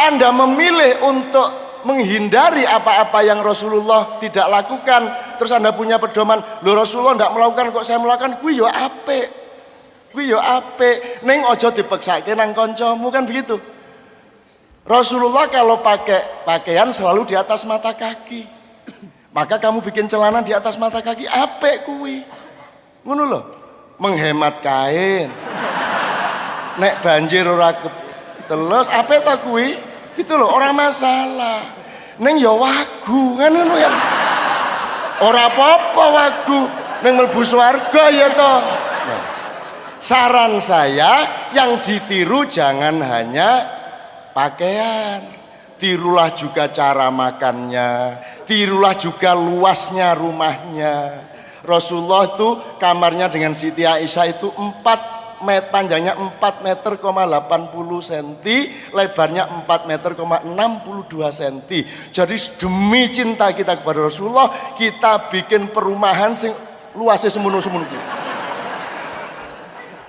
Anda memilih untuk menghindari apa-apa yang Rasulullah tidak lakukan, terus Anda punya pedoman, lho Rasulullah tidak melakukan kok saya melakukan, kuwi yo apik. Kuwi yo apik. Ning aja dipeksake nang kancamu, kan begitu. Rasulullah kalau pakai pakaian selalu di atas mata kaki. Maka kamu bikin celana di atas mata kaki, apik kuwi. Ngono lho. Menghemat kain. Nek banjir ora telus, apik ta kuwi? Gitu loh, orang masalah. Neng ya wagu kan ngono ya. Ora apa-apa wagu, neng mlebu swarga ya toh. Nah, saran saya yang ditiru jangan hanya pakaian. Tirulah juga cara makannya, tirulah juga luasnya rumahnya. Rasulullah itu kamarnya dengan Siti Aisyah itu panjangnya 4 meter, 80 cm, lebarnya 4 meter, 62 cm. Jadi demi cinta kita kepada Rasulullah, kita bikin perumahan sing luasnya semono-semono.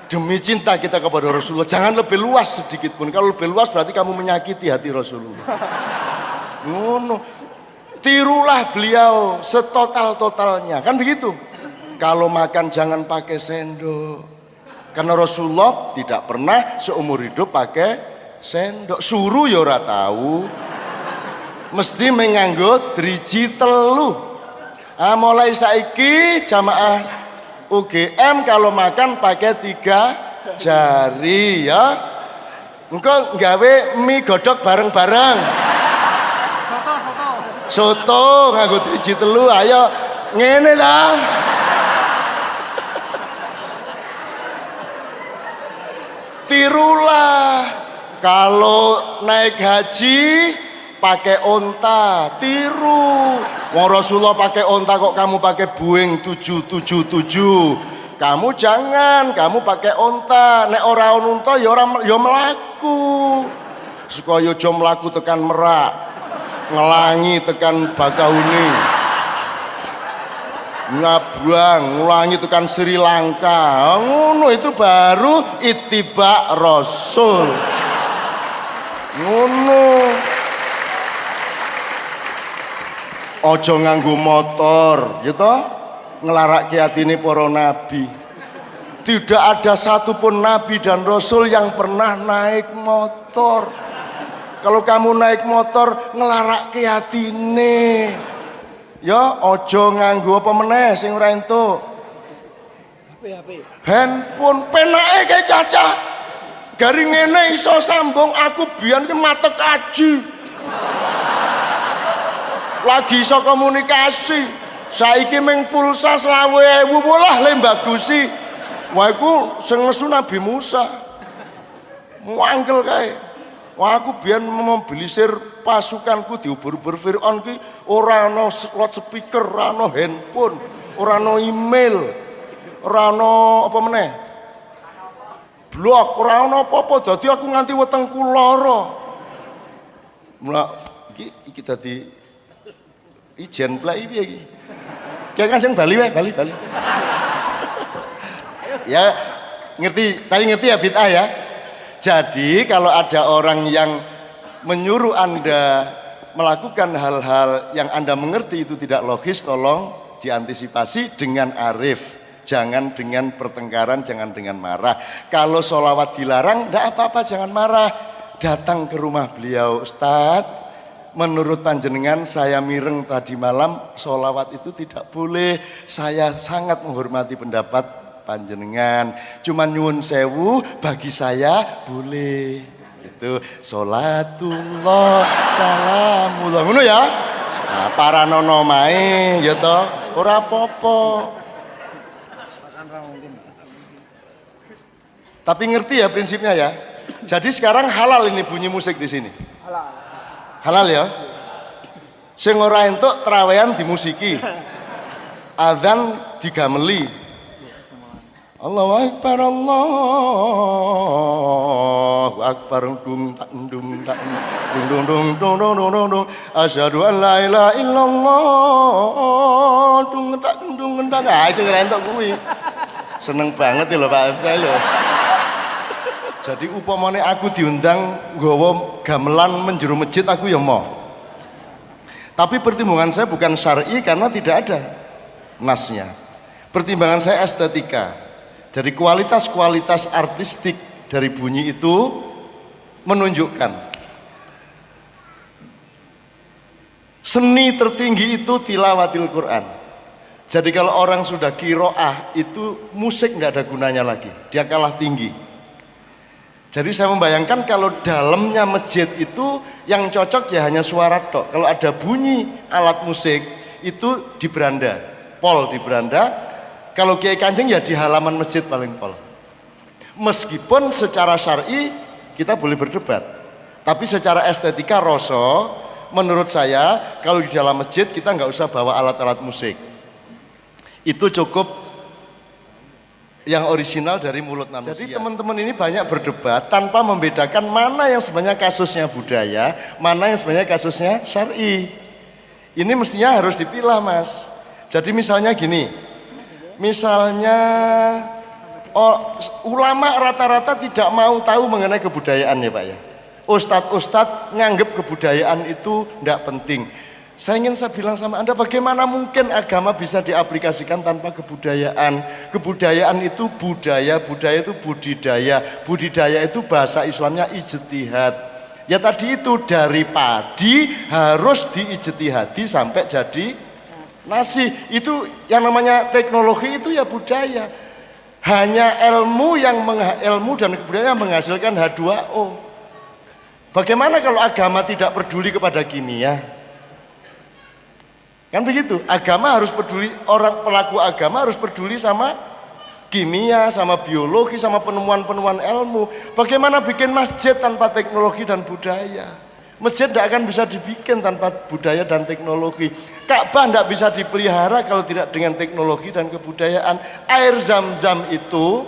Demi cinta kita kepada Rasulullah, jangan lebih luas sedikit pun. Kalau lebih luas berarti kamu menyakiti hati Rasulullah. Ngono. Tirulah beliau setotal-totalnya, kan begitu. Kalau makan jangan pakai sendok. Karena Rasulullah tidak pernah seumur hidup pakai sendok. Suruh ya ora tahu. Mesti menganggo driji telu. Mulai saiki jamaah UGM kalau makan pakai 3 jari ya. Engko nggawe mie godhog bareng-bareng. Soto nganggo driji telu, ayo ngene ta. Tirulah kalau naik haji pakai onta, tiru. Wong Rasulullah pakai onta kok kamu pakai Boeing 777. Kamu jangan, kamu pakai onta. Nek ora ono onta ya ora ya mlaku. Supaya aja mlaku tekan Merak, ngelangi tekan Bakauni, Ngabrang, ngulangi tekan Sri Lanka. Ngono itu baru ittiba Rasul. Ngono. Ojo nganggo motor, ya toh? Ngelarake atine para nabi. Tidak ada satupun nabi dan rasul yang pernah naik motor. Kalau kamu naik motor ngelarake atine. Ya, ojo nganggo apa meneh sing ora entuk. HP. Handphone penake kae cacah. Garing ngene iso sambung aku biyen ki matek aji. Lagi iso komunikasi. Saiki ming pulsa 20.000 bolah le bagusi. Wah iku sing nesu Nabi Musa. Muangkel kae. Wah aku biyen mobilisir pasukanku diubur-ubur Firaun ki ora ana loudspeaker, ora ana handphone, ora ana email, ora ana apa meneh? Blog, ora ana apa-apa. Dadi aku nganti wetengku lara. Mula iki dadi ijen plek piye iki? Kayak kan sing Bali wae, Bali. Ya, ngerti, tapi ngerti ya bid'ah ya. Jadi kalau ada orang yang menyuruh Anda melakukan hal-hal yang Anda mengerti itu tidak logis, tolong diantisipasi dengan arif. Jangan dengan pertengkaran, jangan dengan marah. Kalau sholawat dilarang, tidak apa-apa, jangan marah. Datang ke rumah beliau, Ustadz, menurut panjenengan saya mireng tadi malam sholawat itu tidak boleh. Saya sangat menghormati pendapat panjenengan. Cuman nyuwun sewu bagi saya boleh. Itu sholatullah salamullah. Ngono ya. Nah, para nono mae ya toh ora apa-apa. Tapi ngerti ya prinsipnya ya. Jadi sekarang halal ini bunyi musik di sini. Halal ya. Sing ora entuk trawean dimusiki. Azan digameli. Allahu Akbar, Allahu Akbar, dung tak dung tak dung asyhadu an la ilaha illallah dung tak dung tak. Ah sing ora entuk kuwi. Seneng banget lho Pak saya lho. Jadi upamane aku diundang nggawa gamelan menjero masjid aku ya mau. Tapi pertimbangan saya bukan syar'i karena tidak ada nasnya. Pertimbangan saya estetika. Jadi kualitas-kualitas artistik dari bunyi itu menunjukkan seni tertinggi itu tilawatil Quran. Jadi kalau orang sudah kiroah itu musik nggak ada gunanya lagi, dia kalah tinggi. Jadi saya membayangkan kalau dalamnya masjid itu yang cocok ya hanya suara tok. Kalau ada bunyi alat musik itu di beranda, pol di beranda. Kalau Kiai Kanjeng ya di halaman masjid paling pol. Meskipun secara syar'i kita boleh berdebat, tapi secara estetika rasa menurut saya kalau di dalam masjid kita nggak usah bawa alat-alat musik. Itu cukup yang original dari mulut manusia. Jadi teman-teman ini banyak berdebat tanpa membedakan mana yang sebenarnya kasusnya budaya, mana yang sebenarnya kasusnya syar'i. Ini mestinya harus dipilah, Mas. Jadi misalnya gini, misalnya ulama rata-rata tidak mau tahu mengenai kebudayaan ya Pak ya. Ustadz-ustadz nganggep kebudayaan itu tidak penting. Saya bilang sama Anda, bagaimana mungkin agama bisa diaplikasikan tanpa kebudayaan? Kebudayaan itu budaya, budaya itu budidaya, budidaya itu bahasa Islamnya ijtihad. Ya tadi itu dari padi harus diijtihadi sampai jadi nasi. Itu yang namanya teknologi itu ya budaya. Hanya ilmu dan kebudayaan menghasilkan H2O. Bagaimana kalau agama tidak peduli kepada kimia? Kan begitu, agama harus peduli, orang pelaku agama harus peduli sama kimia, sama biologi, sama penemuan-penemuan ilmu. Bagaimana bikin masjid tanpa teknologi dan budaya? Masjid tidak akan bisa dibikin tanpa budaya dan teknologi. Ka'bah tidak bisa dipelihara kalau tidak dengan teknologi dan kebudayaan. Air Zam-Zam itu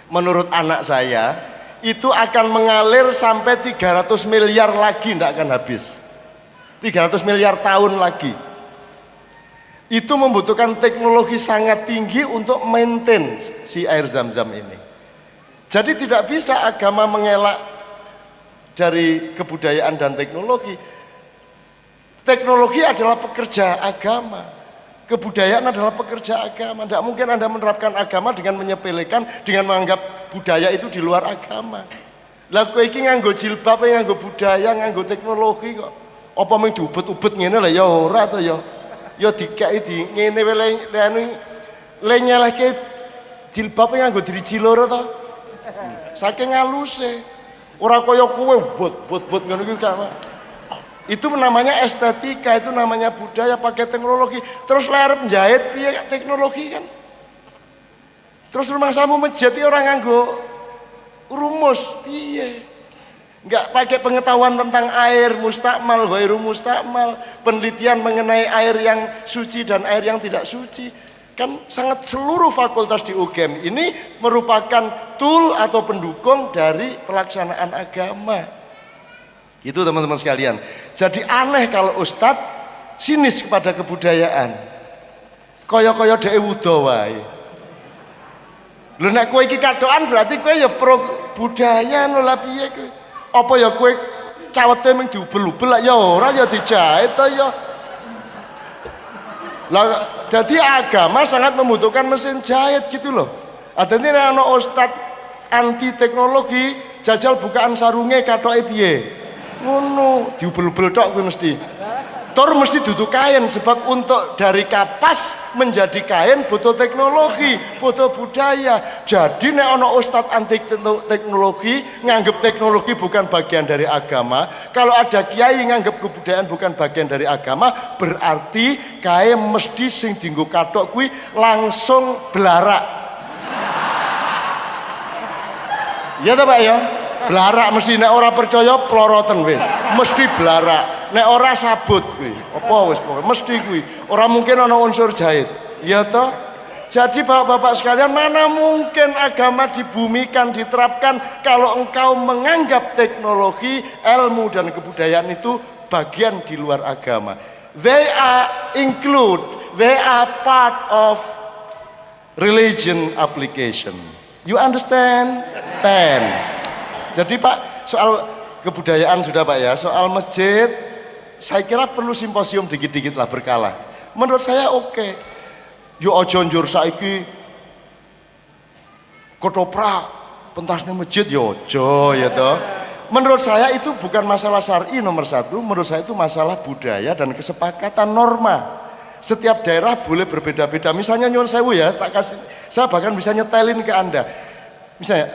menurut anak saya itu akan mengalir sampai 300 miliar lagi, tidak akan habis. 300 miliar tahun lagi. Itu membutuhkan teknologi sangat tinggi untuk maintain si air Zam-Zam ini. Jadi tidak bisa agama mengelak dari kebudayaan dan teknologi. Teknologi adalah pekerja agama, kebudayaan adalah pekerja agama. Tidak mungkin Anda menerapkan agama dengan menyepelekan, dengan menganggap budaya itu di luar agama. Lah kowe iki nganggo jilbab, nganggo budaya, nganggo teknologi kok. Apa mung diubet-ubet ngene lah ya ora to ya. Ya dikeki di ngene le nyelehke jilbab nganggo driji loro to. Saking haluse. Ora kaya kowe bot ngono iki gak. Itu namanya estetika, itu namanya budaya pakai teknologi. Terus lerep njahit piye teknologi kan. Terus rumah samu menjadi orang nganggo rumus piye. Enggak pakai pengetahuan tentang air mustakmal, ghairu mustakmal, penelitian mengenai air yang suci dan air yang tidak suci. Kan sangat seluruh fakultas di UGM ini merupakan tool atau pendukung dari pelaksanaan agama. Itu teman-teman sekalian. Jadi aneh kalau ustadz sinis kepada kebudayaan. Kaya-kaya dhewe wudo wae. Lho nek kowe iki katokan berarti kowe ya pro budaya lho lah piye kowe? Apa ya kowe cawete mung diubel-ubel lah ya ora ya dijahit to ya. Lah jadi agama sangat membutuhkan mesin jahit gitu loh. Adene ana ustad anti teknologi jajal bukaan sarunge kathoke piye? Ngono, diubel-ubel tok kuwi mesti. Tor mesti duduk kain sebab untuk dari kapas menjadi kain butuh teknologi, butuh budaya. Jadi nek ana ustad anti teknologi nganggep teknologi bukan bagian dari agama, kalau ada kiai nganggep kebudayaan bukan bagian dari agama, berarti kae mesti sing dienggo kathok kuwi langsung belarak. Ya ta Pak ya? Belarak mesti, nek ora percaya ploroten wis. Mesti belarak. Nek ora sabut kuwi. Apa wis pokoke mesti kuwi. Ora mungkin ana unsur jahit. Ya toh? Jadi Bapak-bapak sekalian, mana mungkin agama dibumikan, diterapkan kalau engkau menganggap teknologi, ilmu dan kebudayaan itu bagian di luar agama. They are part of religion application. You understand? 10 Jadi Pak, soal kebudayaan sudah Pak ya, soal masjid saya kira perlu simposium dikit-dikit lah berkala. Menurut saya oke. Yo ojo njur saiki ketoprak pentasnya masjid yo ojo ya toh. Menurut saya itu bukan masalah syar'i nomor satu, menurut saya itu masalah budaya dan kesepakatan norma. Setiap daerah boleh berbeda-beda. Misalnya nyuwun sewu ya, tak kasih, saya bahkan bisa nyetelin ke Anda. Misalnya,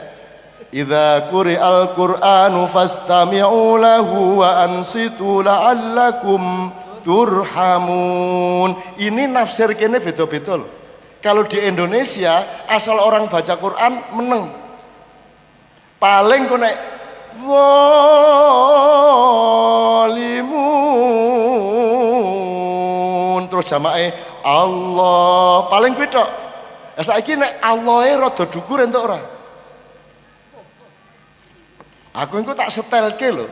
idza quri'al Qur'anu fastami'u lahu wa ansitu la'allakum turhamun. Ini nafsir kene beda-beda loh. Kalau di Indonesia asal orang baca Quran meneng. Paling kok nek zalimun terus jamae Allah paling beda. Saiki nek Allahe rada dhukur entuk ora? Aku engko tak setelke lho.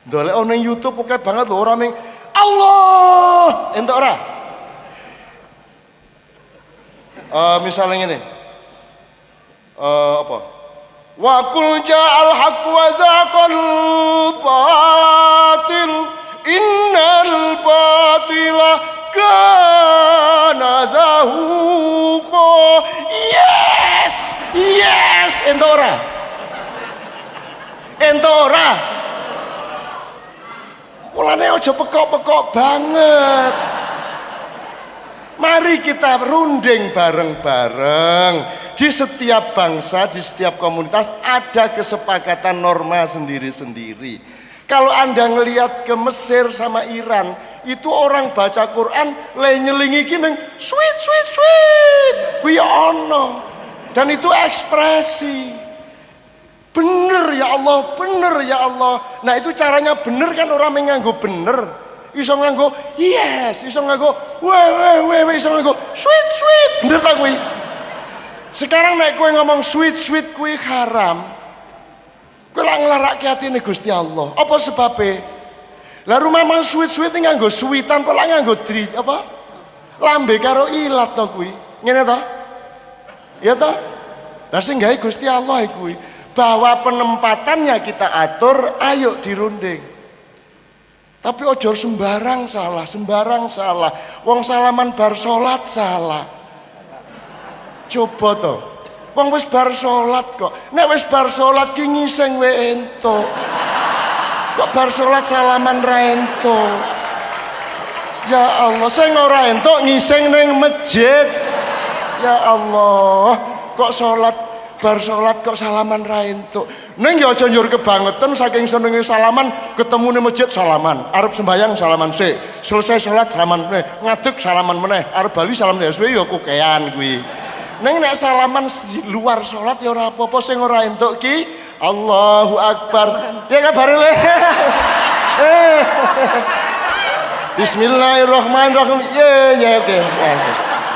Ndolek ono ning YouTube oke banget lho, ora ning Allah entuk ora? Misalnya ngene. Apa? Wa qul ja'al haqq wa zaqal batil innal batila kana zahuqa. Yes entuk ora? Entuk ora? Mulane aja pekok-pekok banget. Mari kita runding bareng-bareng. Di setiap bangsa, di setiap komunitas ada kesepakatan norma sendiri-sendiri. Kalau Anda ngelihat ke Mesir sama Iran, itu orang baca Quran le nyelingi gini, sweet. Kuwi ono. Dan itu ekspresi. Bener ya Allah, bener ya Allah. Nah itu caranya bener kan, orang nganggo bener. Iso nganggo yes, iso nganggo weh, iso nganggo sweet. Bener tak kuwi? Sekarang nek kowe ngomong sweet kuwi haram. Kowe lak nglarake atine Gusti Allah. Apa sebabe? Lah rumah mang sweet iki nganggo sweetan kok lak nganggo apa? Lambe karo ilat to kuwi. Ngene to? Ya to? Lah sing gawe Gusti Allah kuwi. Bahwa penempatannya kita atur, ayo dirunding. Tapi ojo sembarang salah. Wong salaman bar salat salah. Coba to. Wong wis bar salat kok. Nek wis bar salat ki ngising we entuk. Kok bar salat salaman ra entuk. Ya Allah, sing ora entuk ngising ning masjid. Ya Allah, kok bar salat kok salaman ra entuk. Ning ya aja njur kebangetan saking senenge salaman, ketemu ning masjid salaman, arep sembayang salaman sik, selesai salat salaman meneh, ngadeg salaman meneh, arep bali salaman ya suwe ya kokean kuwi. Ning nek salaman di luar salat ya ora apa-apa, sing ora entuk ki Allahu Akbar. Ya kabare le. Bismillahirrahmanirrahim. Ya oke.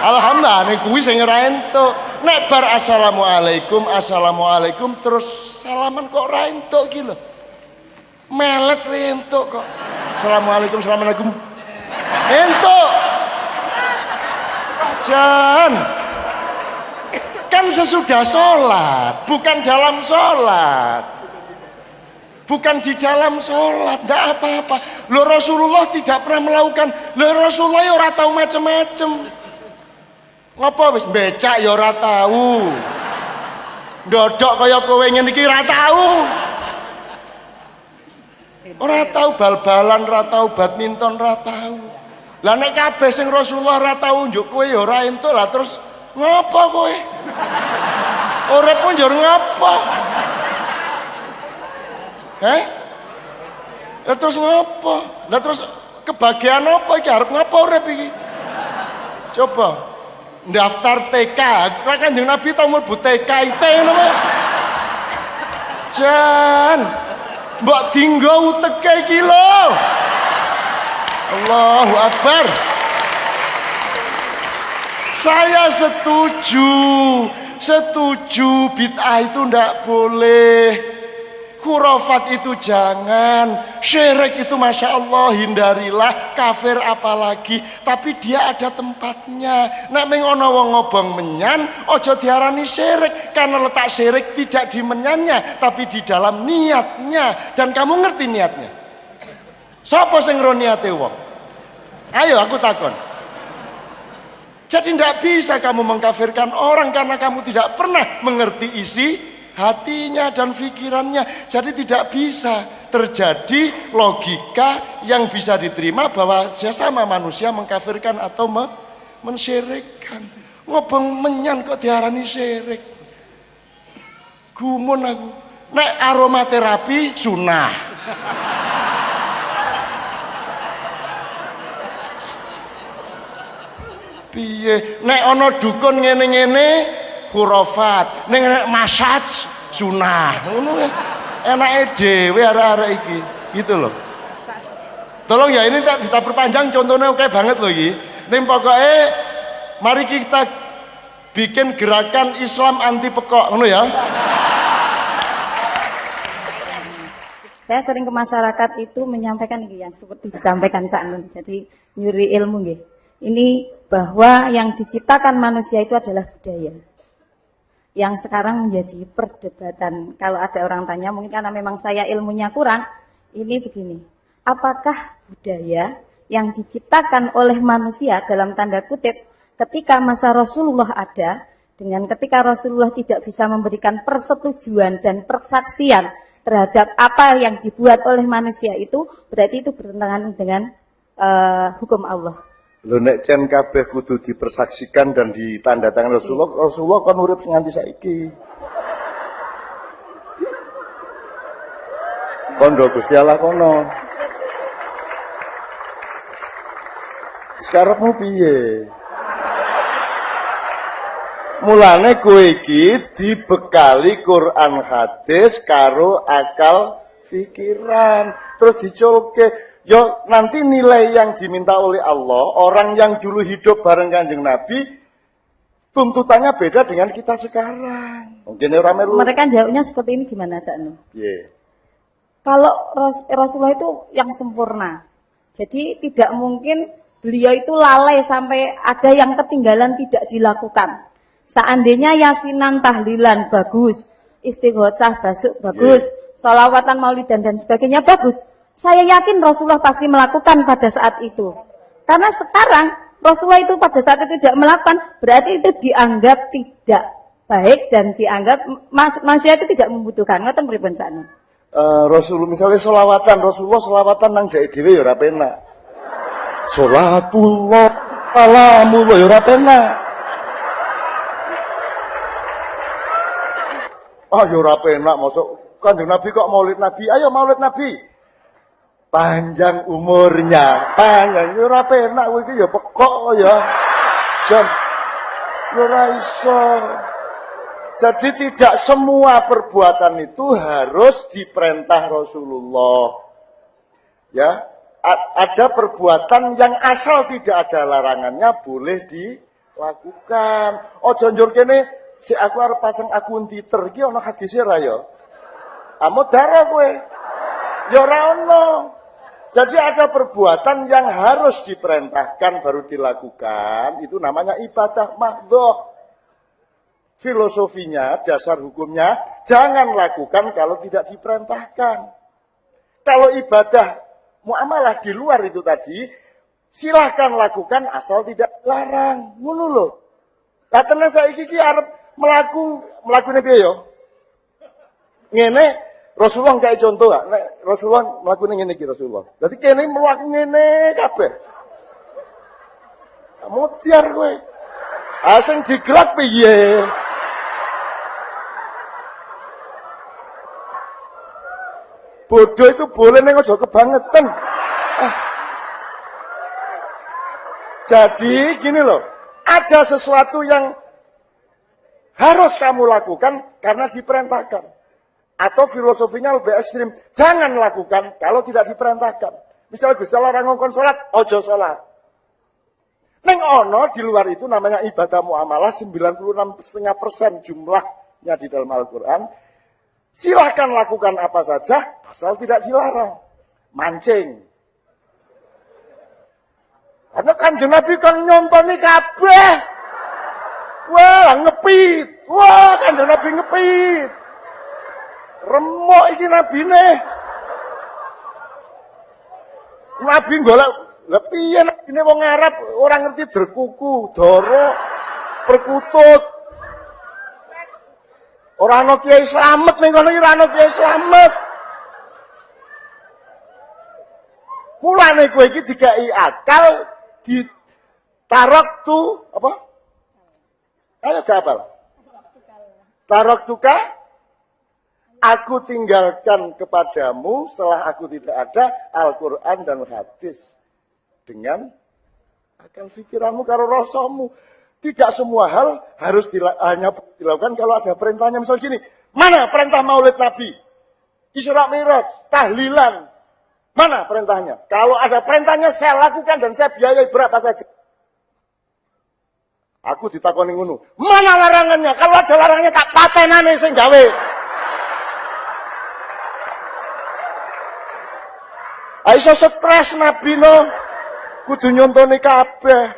Alhamdulillah nek kuwi sing ora entuk. Nek bar assalamualaikum terus salaman kok ora entuk ki lho. Melet we entuk kok. Assalamualaikum. Entuk. Jan. Kan sesudah sholat, bukan dalam sholat. Bukan di dalam sholat, enggak apa-apa. Loh Rasulullah tidak pernah melakukan. Loh Rasulullah ya ora tahu macem-macem. Ngapa wis becak ya ora tahu. Ndodok kaya kowe ngene iki ora tahu. Ora tahu bal-balan, ora tahu badminton, ora tahu. Lah nek kabeh sing Rasulullah ora tahu njuk kowe ya ora entuk lah terus ngapa kowe? Urip pun njur ngapa? Lah terus ngapa? Lah terus kebahagiaan apa iki arep ngapa urip iki? Coba daftar TK, Kanjeng Nabi tau mlebu TK IT ngono wae. Jan, mbok dinggo uteke iki lho. Allahu Akbar. Saya setuju bid'ah itu ndak boleh. Khurafat itu jangan, syirik itu Masya Allah hindarilah, kafir apalagi, tapi dia ada tempatnya. Nek mengono wong ngobong menyan, ojo diarani syirik, karena letak syirik tidak di menyannya, tapi di dalam niatnya. Dan kamu ngerti niatnya. Sapa sing ngro niate wong? Ayo aku takon. Jadi tidak bisa kamu mengkafirkan orang karena kamu tidak pernah mengerti isi hatinya dan pikirannya. Jadi tidak bisa terjadi logika yang bisa diterima bahwa sesama manusia mengkafirkan atau mensyirikkan. Ngobong menyan kok diarani syirik. Gumun aku. Nek aromaterapi sunah. Piye? Nek ana dukun ngene-ngene khurafat, nek massage sunah, ngono ya. Enake dhewe arek-arek iki, gitu loh. Tolong ya ini kita perpanjang contohnya oke banget loh iki. Ning pokoke mari kita bikin gerakan Islam anti pekok, ngono ya. Saya sering ke masyarakat itu menyampaikan ini yang seperti disampaikan Cak Nun. Jadi nyuri ilmu nggih. Ini bahwa yang diciptakan manusia itu adalah budaya. Yang sekarang menjadi perdebatan. Kalau ada orang tanya, mungkin karena memang saya ilmunya kurang, ini begini. Apakah budaya yang diciptakan oleh manusia dalam tanda kutip ketika masa Rasulullah ada, dengan ketika Rasulullah tidak bisa memberikan persetujuan dan persaksian terhadap apa yang dibuat oleh manusia itu, berarti itu bertentangan dengan hukum Allah. Lho nek cen kabeh kudu dipersaksikan dan ditandatangan Rasulullah, Rasulullah kan urip nganti saiki. Kondo Gusti Allah kono. Sekarang piye? Mulane kowe iki dibekali Quran hadis karo akal pikiran, terus diculke. Yo nanti nilai yang diminta oleh Allah, orang yang dulu hidup bareng Kanjeng Nabi, tuntutannya beda dengan kita sekarang. Mungkin orang melu. Mereka jawabnya seperti ini gimana, Cak Nun? Yeah. Kalau Rasulullah itu yang sempurna, jadi tidak mungkin beliau itu lalai sampai ada yang ketinggalan tidak dilakukan. Seandainya yasinan, tahlilan bagus, istighosah bagus, sholawatan, maulidan dan sebagainya bagus. Saya yakin Rasulullah pasti melakukan pada saat itu. Karena sekarang Rasulullah itu pada saat itu tidak melakukan, berarti itu dianggap tidak baik dan dianggap manusia itu tidak membutuhkan. Ngoten pripun sakno? Rasulullah misalnya Rasulullah selawatan nang dhek dhewe ya ora penak. Salatullah salamullah ya ora penak. Ya ora penak masuk Kanjeng Nabi kok maulid Nabi. Ayo maulid Nabi. Panjang umurnya, panjang ora penak kowe iki ya pekok ya. Jan ora iso. Jadi tidak semua perbuatan itu harus diperintah Rasulullah. Ya, ada perbuatan yang asal tidak ada larangannya boleh dilakukan. Ojo njur kene si aku arep pasang akun Twitter iki ana hadise ra ya. Amo dara kowe. Ya ora ono. Jadi ada perbuatan yang harus diperintahkan baru dilakukan, itu namanya ibadah mahdhah. Filosofinya, dasar hukumnya, jangan lakukan kalau tidak diperintahkan. Kalau ibadah muamalah di luar itu tadi, silahkan lakukan asal tidak larang. Ngono lho. Lah tenan saiki iki arep mlakune piye yo? Ngene Rasulullah kayak contoh gak? Nek Rasulullah melakukan ngene iki Rasulullah. Dadi kene mlaku ngene kabeh. Mutiar kowe. Sing digelak piye? Bodoh itu boleh ning aja kebangetan. Jadi gini loh, ada sesuatu yang harus kamu lakukan karena diperintahkan. Atau filosofinya lebih ekstrim, jangan lakukan kalau tidak diperintahkan. Misalnya Gusti Allah ngongkon salat, ojo salat. Neng ono di luar itu namanya ibadah muamalah 96,5% jumlahnya di dalam Al-Qur'an. Silahkan lakukan apa saja, asal tidak dilarang. Mancing. Karena Kanjeng Nabi kan nyontoni kabeh. Wah, ngepit. Wah, Kanjeng Nabi ngepit. Remuk iki nabine. Nabi golek, lha piye nabine wong Arab ora ngerti derkuku, doro, perkutut. Ora ana Kiai Slamet ning kono iki ora ana Kiai Slamet. Mulane kowe iki dikai akal ditarok tu apa? Ayo gapal. Tarok tuka aku tinggalkan kepadamu setelah aku tidak ada Al-Quran dan hadis. Dengan akal pikiranmu karo rasamu. Tidak semua hal harus hanya dilakukan kalau ada perintahnya. Misal gini, mana perintah maulid Nabi? Isra Mi'raj, tahlilan. Mana perintahnya? Kalau ada perintahnya saya lakukan dan saya biayai berapa saja. Aku ditakoni ngono. Mana larangannya? Kalau ada larangannya tak patenane sing gawe. Aisyah stres Nabi no. Kudu nyontoni kabeh.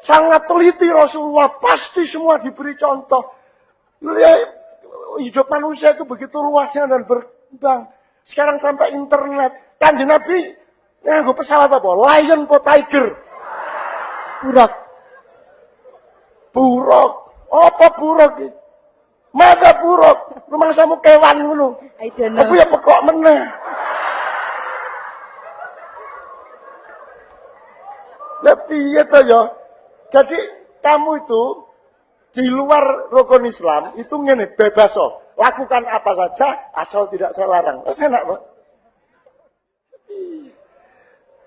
Sangat teliti Rasulullah. Pasti semua diberi contoh. Hidup manusia itu begitu luasnya dan berkembang. Sekarang sampai internet. Kanjeng Nabi nganggo pesawat apa? Lion po Tiger? Buruk. Buruk. Apa buruk iki? Masa buruk? Rumah samu kewan ngono. I don't know. Aku ya pekok meneh. Lah piye to ya? Jadi kamu itu di luar rukun Islam itu ngene bebas kok. Lakukan apa saja asal tidak saya larang. Enak, Pak.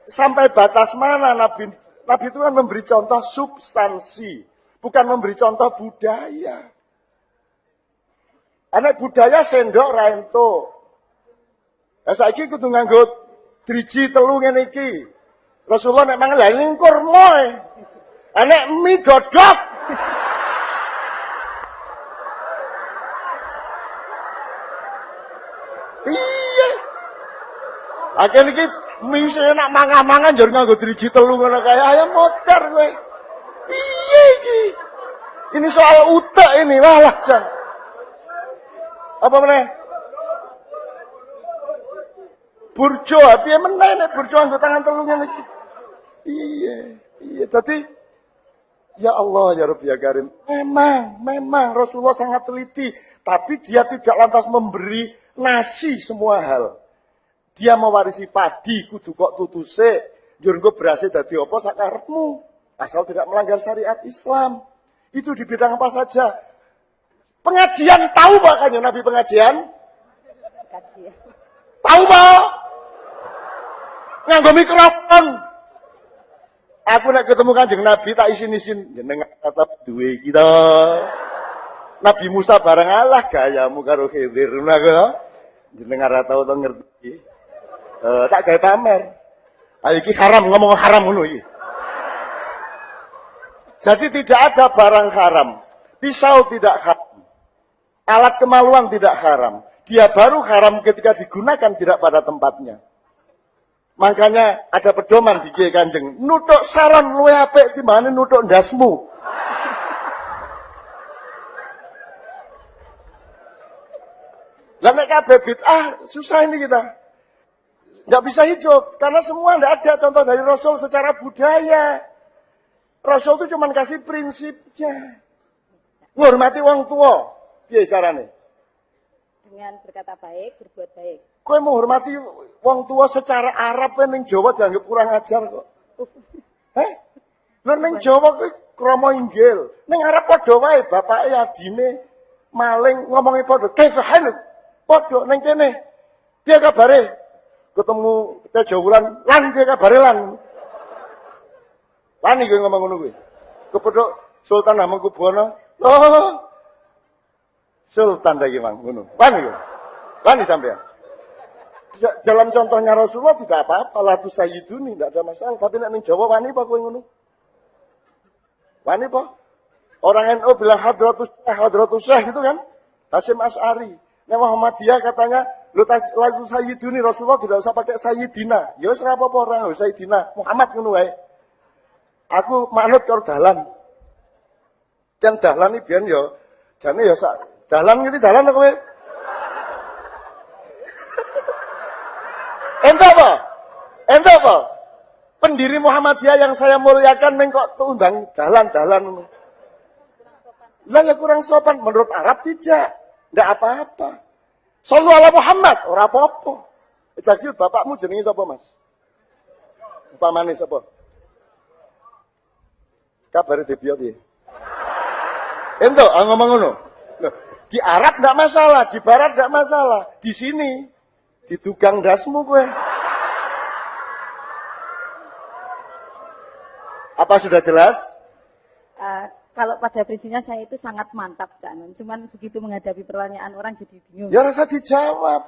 Sampai batas mana Nabi itu kan memberi contoh substansi, bukan memberi contoh budaya. Anak budaya sendok ra entuk. Lah saiki kudu nganggo driji telu ngene iki. Rasulullah nek mangan lha lingkur moe. Anek mie godhog. Iya. Akhirnya iki mie sing enak mangan-mangan njur nganggo driji telu ngono kae ayam motor kowe. Piye iki? Ini soal utek ini, walah Jan. Apa meneh? Burjo, piye meneh nek burjo nganggo tangan telu ngene iki. Iya, jadi ya Allah ya Rabbi ya Karim. Memang Rasulullah sangat teliti, tapi dia tidak lantas memberi nasi semua hal. Dia mewarisi padi kudu kok tutuse, njur engko berase dadi apa sakarepmu, asal tidak melanggar syariat Islam. Itu di bidang apa saja. Pengajian tahu Pak Kanjeng Nabi pengajian? Kajian. Tahu Pak? Nganggo mikrofon. Aku nek ketemu Kanjeng Nabi tak isin-isin jenengan tetep duwe iki to. Nabi Musa bareng Allah gayamu karo Khidir ngono. Jenengan ora tau to ngerti. Tak gawe pamer. Ayo iki haram ngomong haram ngono iki. Jadi tidak ada barang haram. Pisau tidak haram. Alat kemaluan tidak haram. Dia baru haram ketika digunakan tidak pada tempatnya. Makanya ada pedoman di Kiai Kanjeng. Nutuk saron luwe apik timbangane nutuk ndasmu. Lah nek kabeh bid'ah susah ini kita. Enggak bisa hidup karena semua enggak ada contoh dari Rasul secara budaya. Rasul itu cuma kasih prinsipnya. Ngormati wong tua. Piye carane? Dengan berkata baik, berbuat baik. Kowe menghormati wong tua secara Arab ning Jawa dianggap kurang ajar kok. Heh? Lha ning Jawa kuwi krama inggil. Ning Arab padha wae bapake adine maling ngomongi padha. Kaifa haluk? Padha ning kene. Piye kabare? Ketemu Tejawulan, lan piye kabare lan? Wani kowe ngomong ngono kuwi. Kepethuk Sultan Hamengkubuwana. Oh. Sultan lagi mang ngono. Wani kowe. Wani sampean. Dalam contohnya Rasulullah tidak apa-apa, la tusayyiduni, tidak ada masalah. Tapi nek ning Jawa wani apa kowe ngono? Wani apa? Orang NU bilang hadratus syekh gitu kan? Hasyim Asy'ari. Nek Muhammadiyah katanya lagu Sayyiduni Rasulullah tidak usah pakai Sayyidina. Ya wis ora apa-apa ora Sayyidina. Muhammad ngono wae. Aku manut karo dalan. Jan dalan iki biyen ya jane ya sak dalan ngerti dalan to kowe? Ente apa? Ente apa? Pendiri Muhammadiyah yang saya muliakan neng kok undang dalan-dalan ngono. Lah ya kurang sopan menurut Arab tidak. Ndak apa-apa. Shallu ala Muhammad, ora apa-apa. Jajil bapakmu jenenge sapa, Mas? Upamane sapa? Kabare debiyo piye? Ento ngomong ngono. Loh, di Arab ndak masalah, di Barat ndak masalah. Di sini di tukang dasmu kowe. Apa sudah jelas? Kalau pada prinsipnya saya itu sangat mantap, Cak Nun. Cuman begitu menghadapi pertanyaan orang jadi bingung. Ya rasa dijawab.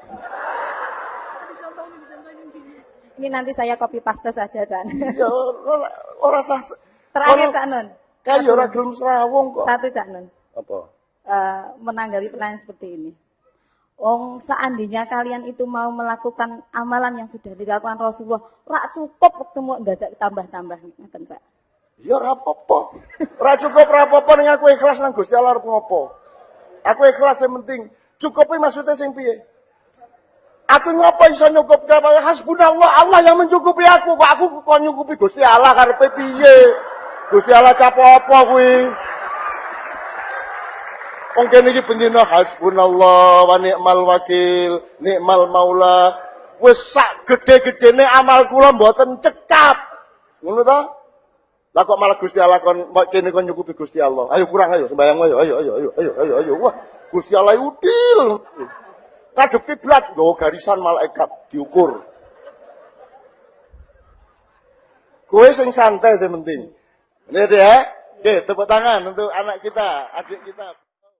Ini nanti saya copy paste saja, Cak Nun. Ya ora sah. Terakhir, Cak Nun. Kayak ora gelem serawung kok. Satu, Cak Nun. Apa? Menanggapi pertanyaan seperti ini. Seandainya kalian itu mau melakukan amalan yang sudah dilakukan Rasulullah, rak cukup ketemu ndadak tambah-tambah ngoten, Cak. Ya ora apa-apa. Ora cukup ora apa-apa ning aku ikhlas nang Gusti Allah arep ngopo. Aku ikhlas yang penting. Cukupi maksudnya sing piye? Aku ngopo iso nyukup kabeh hasbunallah Allah yang mencukupi aku. Kok aku kok nyukupi Gusti Allah karepe piye? Gusti Allah cap apa kuwi? Wong kene iki bendina hasbunallah wa ni'mal wakil, ni'mal maula. Wis sak gede-gedene amal kula mboten cekap. Ngono ta? Lah kok malah Gusti Allah kon kene kon nyukupi Gusti Allah. Ayo kurang ayo sembayang ayo. Wah, Gusti Allah udil. Kadep kiblat nggawa garisan malaikat diukur. Kowe sing santai sing penting. Ini dia. Oke, tepuk tangan untuk anak kita, adik kita.